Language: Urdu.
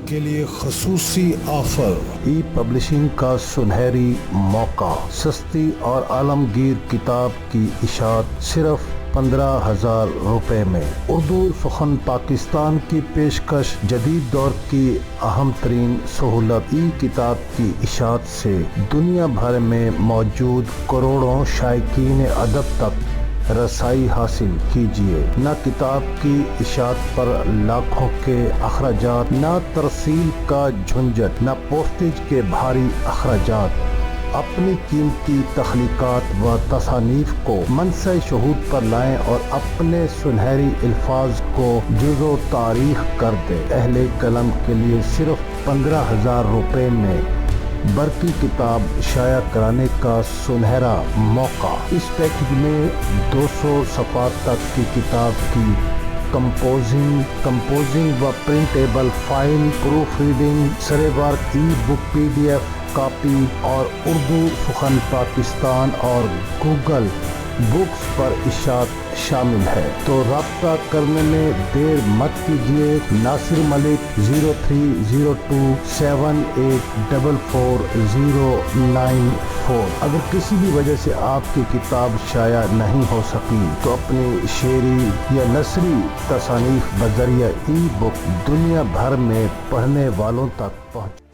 کے لیے خصوصی آفر۔ ای پبلشنگ کا سنہری موقع، سستی اور عالمگیر کتاب کی اشاعت صرف 15,000 روپے میں۔ اردو سخن پاکستان کی پیشکش جدید دور کی اہم ترین سہولت، ای کتاب کی اشاعت سے دنیا بھر میں موجود کروڑوں شائقین ادب تک رسائی حاصل کیجیے۔ نہ کتاب کی اشاعت پر لاکھوں کے اخراجات، نہ ترسیل کا جھنجٹ، نہ پوسٹیج کے بھاری اخراجات۔ اپنی قیمتی تخلیقات و تصانیف کو منصہ شہود پر لائیں اور اپنے سنہری الفاظ کو جزو تاریخ کر دیں۔ اہل قلم کے لیے صرف 15,000 روپے میں برقی کتاب شائع کرانے کا سنہرا موقع۔ اس پیکج میں 200 صفحات تک کی کتاب کی کمپوزنگ و پرنٹیبل فائل، پروف ریڈنگ، سرے وار ای بک PDF کاپی اور اردو سخن پاکستان اور گوگل بکس پر اشاعت شامل ہے۔ تو رابطہ کرنے میں دیر مت کیجیے۔ ناصر ملک 0302 7844 094۔ اگر کسی بھی وجہ سے آپ کی کتاب شائع نہیں ہو سکی تو اپنی شعری یا نثری تصانیف بذریعہ ای بک دنیا بھر میں پڑھنے والوں تک پہنچ